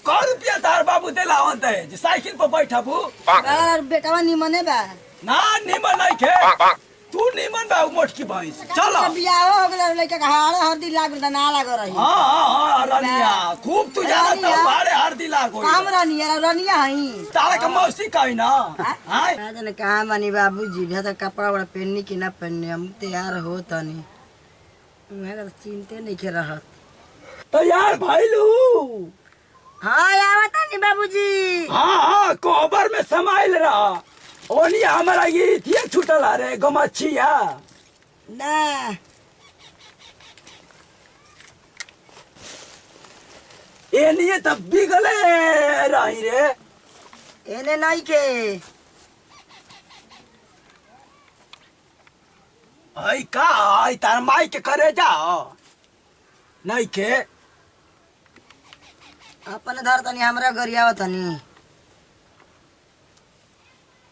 कौ रुपया तार बाबू दिलावन दे जे साइकिल पर बैठबू बेटावा निमने बा ना निमन नहीं खे तू निमन बा मोटकी भैंस चलो बियाह हो गेल लइका के हाड़ हरदी लाग ना लाग रही हां रनिया खूब तू जाना तो बारे हरदी लागो काम रनिया हई तारा के मौसी कहि ना हां राजन कहां बनी बाबूजी भे त कपड़ा वड़ा पहननी कि ना पहननी हम तैयार हो तनी मैं चिंते नहीं के रहत तो यार भाईलू हां आवत नहीं बाबूजी हां कोबर में समाइल रहा ओनी हमारा ये थिया छूटल रे गमछिया ना एनिए तब बिगले रही रे एने नहीं के आई का आई तार माई के करे जा नहीं के अपन धर तनी हमरा गरियाव तनी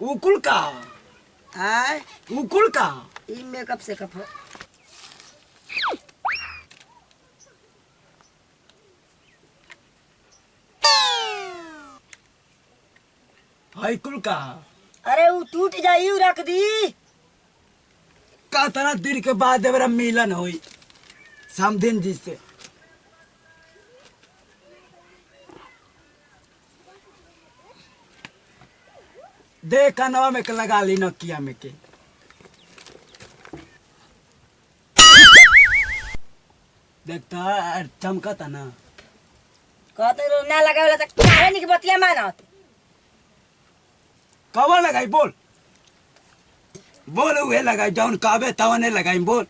उकुल का आय उकुल का ई मेकअप से कप हाई कुल का अरे वो टूट जाई उ रख दी का तना दिन के बाद मेरा मिलन हुई समधिन जी से देख कनवा में के लगा ली नकिया में के देखता चमकता ना कहते रो ना लगावेला त काहे नि के बतिया मानत कब लगाई बोल बोल उहे लगाई जौन कहबे तवने लगाई बोल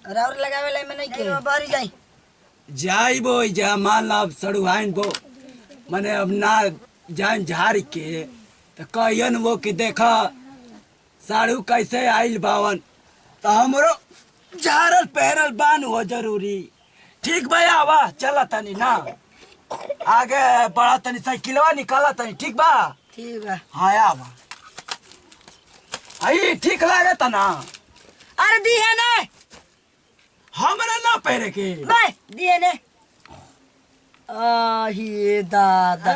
और लगावेला में नहीं के बारी जाई जाई बो जा मान ला सड़ुहाइन बो मने अब ना जान झाड़ के तो कहियन वो कि देखा साड़ू कैसे आइल बावन तो हमरो झारल पहरल बान हो जरूरी ठीक भैया आवा चला तनी ना आगे बड़ा तनी साइकिलवा निकाला तनी ठीक बा ठीक बा हाँ आवा आई ठीक लागे तना अरे दी है ने हमरा ना पहरे के बाय दी है ने आ ही दादा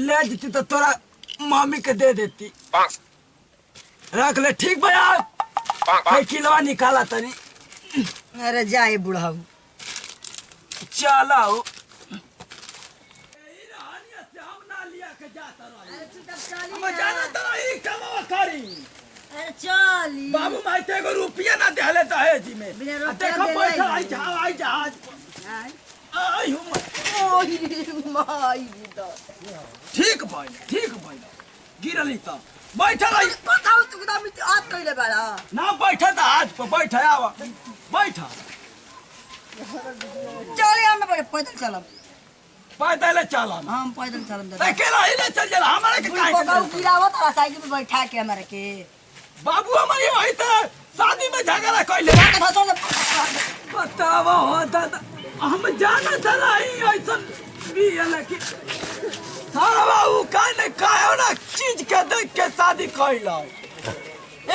ले जती तो तोरा मामी के दे देती रख ले ठीक भैया साइकिलवा निकाला तनी अरे जाए बुढ़ाऊ चलाओ अरे चली बाबू माइते को रुपया ना देले दहेज में बिना रुपया देखो देले पैसा ही। आई जहाज आई हूं ओही माई दा ठीक भाई गिरली तो बैठल आई बताओ तू एकदम आज कइले बाड़ा ना बैठा था आज पे बैठा आवा बैठा चले हम पैदल चलब पैदल चला हम पैदल चलब दादा अकेला ही ना चल जा हमारे के काहे गाँव गिरावत और साइकिल पे बैठा के हमारे के बाबू हमारी वही तो शादी में झगड़ा कइले बतावा होता हम जाना चला ही ऐसा भी लकी सारा बाबू काहे काहे ना चीज के देख के शादी कइला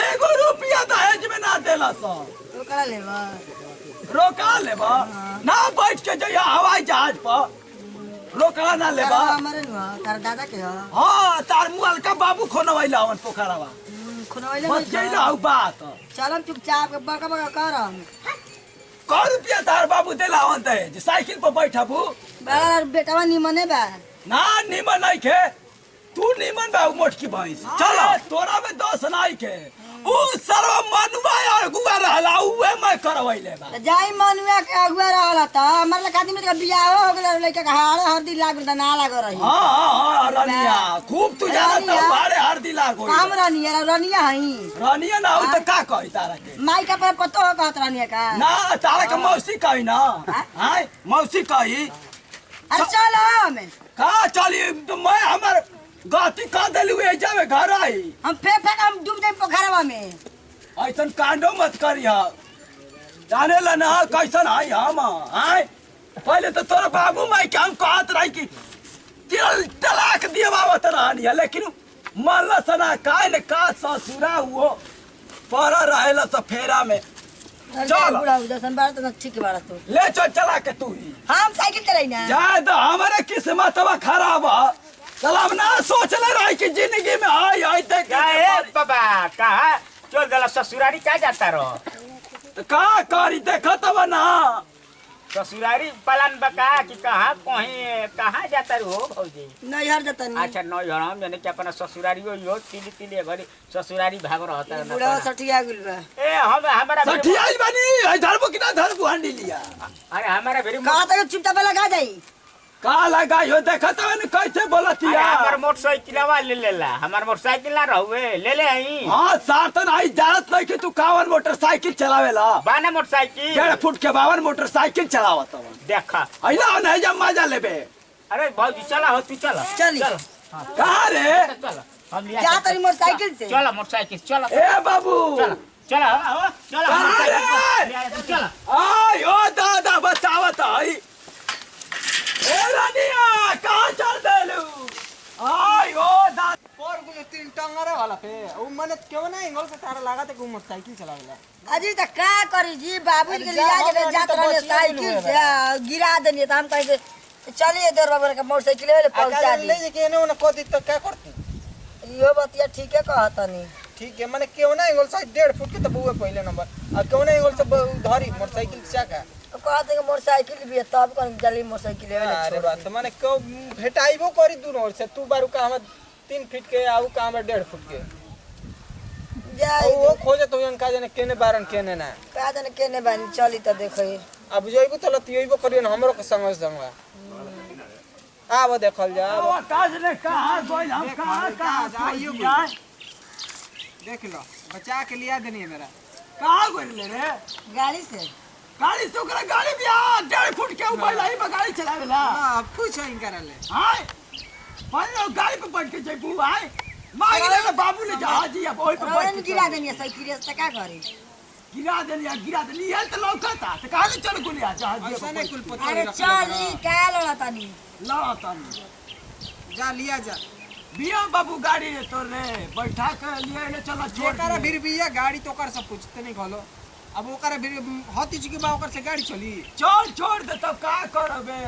एगो रुपया दहेज में ना देला सा ओकरा लेबा रोका लेबा ना बैठ के जइया हवाई जहाज पर रोकला ना लेबा हमारे नुआ तार दादा के ह हां तार मुअल का बाबू खोनवैला हवन पोखरावा खुनवैले बस जइला हउ बात चलम चुपचाप के बका बका करम कौ रुपया तार बाबू दिलावन दे जे साइकिल पर बैठबू बार बेटावा निमने बा ना निमन नहीं खे तू निमन बा मोटकी भैंस चलो तोरा में दोष नहीं के उ सर्व मनुआ अगुआ रहला उहे मैं करवैले बा जाई मनुआ के अगुआ रहला त हमर लका आदमी के बियाह हो गेल लइका के हाड़ हरदी लाग ना लाग रही हां रनिया खूब तू जाना तो बारे हरदी लागो काम रनिया हई रनिया ना हो तो का कहि तारा के माई का पर पतो हो कहत रनिया का ना तारा के मौसी कहि ना हां मौसी कहि अरे चलो हमें का चली तो मैं हमर गाती का देलु ए जावे घर आई हम फेंक हम डूब जाए पोखरवा में ऐसन कांडो मत करिया जाने ला ना कैसन आई हम आय पहले तो तोरा बाबू माई के हम कहत रही कि तलाक दियवावत रहनी है लेकिन मानला सना काहे ने का ससुरा हुओ पर रहेला स फेरा में चल बुढ़ा जैसन बार तो ठीक बार तू ले चल चला के तू ही हम साइकिल चलाई ना जाए तो हमारे किस्मतवा खराब है चल ना सोचले रही कि जिंदगी में आई आई तक क्या है बाबा कहा चल दला ससुरारी क्या जाता रहो का करी देखा तब ना ससुरारी पलान बका कि कहाँ कहाँ जाता रहो भौजी नहीं हर जतन अच्छा नहीं हम जाने कि अपना ससुरारी हो तिली तिली भरी ससुरारी भाग रहता है बुढ़ा सठिया गुल बा ए हम हमारा सठिया बनी धरबो किना धरबो हंडी लिया अरे हमारा भेरी कहा तक चुपचाप लगा जाई का लगाई हो देखा तब न कैसे बोलतिया हमार मोटरसाइकिलवा ले लेला हमार मोटरसाइकिल ना रहुए ले ले आई हां सार्थन आई जानत नहीं कि तू कावन मोटरसाइकिल चलावेला बाने मोटरसाइकिल 1.5 फुट के 52 मोटरसाइकिल चलावत हवन देखा अइला नहीं जब मजा लेबे अरे भौजी चला हो तू चला चली कहां रे चला हम लिया जा तरी मोटरसाइकिल से चला मोटरसाइकिल चला ए बाबू चला चला चला मोटरसाइकिल चला आई ओ दादा बतावत आई ए रानिया कहां चल देलू आई ओ दादा और गुलो 3 टंगरे वाला पे उ मने क्यों ना एंगल से तारा लगा ते मोटरसाइकिल चलावेला अजी त का करी जी बाबूजी के लिया के जात रहले साइकिल से गिरा देनी त हम कहे चलिए देर बाबा के मोटरसाइकिल ले पहुंचा दी ले जे के ने को दी तो क्या करती इहो बतिया ठीके कहतनी ठीक है मने क्यों ना एंगल से 1.5 फुट के तो बुए पहले नंबर और क्यों ना एंगल से धरी मोटरसाइकिल चाका कहते कि मोटरसाइकिल भी है तब कौन जल्दी मोटरसाइकिल ले अरे बात माने को भेटाइबो करी दूर और से तू बारू का हम 3 फीट के आऊ का हम 1.5 फुट के जाई वो खोजे तो का जाने केने बारन केने ना का जाने केने बानी चली त देखो अब जइबो तो लतियइबो करियो ना हमरो के संग संगवा आबो देखल जा आकाश ने कहा कोई हम कहां आइयो देख लो बचा के लिया देनी है मेरा कहां गोल ले रे गाड़ी से गाड़ी से ओकरा गाड़ी भी 1.5 फुट के ऊपर लाई गाड़ी चलावेला हां पूछो इन करले हाय पहले गाड़ी पे बैठ के जेबू आए मांग ले बाबू ने जहाजी अब ओई पे बैठ रोन गिरा देनी साइकिल से का करी गिरा देनी है तो लौकता तो कहां ले चल गुलिया जहाजी ऐसा नहीं कुल पता अरे चली का लड़तनी लड़तन जा लिया जा बिया बाबू गाड़ी है तो रे बैठा के लिए ले चला छोड़ जेकरा फिर बिया गाड़ी तो कर सब पूछते नहीं खोलो अब ओकरा फिर हती चुकी बा ओकर से गाड़ी चली छोड़ दे तो का करबे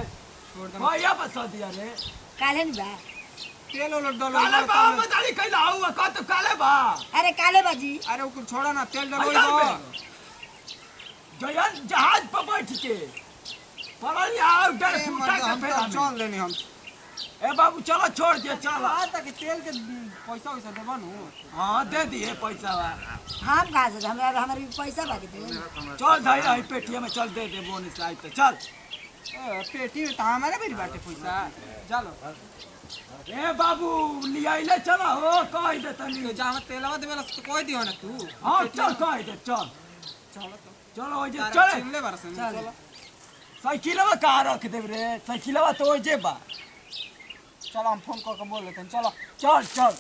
छोड़ दे भैया बसा दिया रे काले नहीं बा तेल ओलो डलो काले बा बताली कैला हुआ का तो काले बा अरे काले बाजी अरे ओकर छोड़ा ना तेल डलो जयन जहाज पर बैठ के पड़ल यार 1.5 फुट का फेरा चल लेनी हम ए बाबू चलो छोड़ दे चल आ तक तेल के पैसा वैसा देबो नु हां दे दिए पैसा हम कहा से हमरा हमारे पैसा बाकी दे चल धई रही पेटिया में चल दे दे बोनस आई तो चल पेटी में तो हमारे भी बाटे पैसा चलो ए बाबू लिया ले चला हो कह दे तनी जहां तेलवा देबे तो कोई दियो ना तू हां चल कह दे चल चलो तो चलो हो जे चल ले बार से चलो साइकिलवा कहां रख देब रे साइकिलवा तो हो जे बा चलो हम फोन करके बोल लेते हैं चलो चल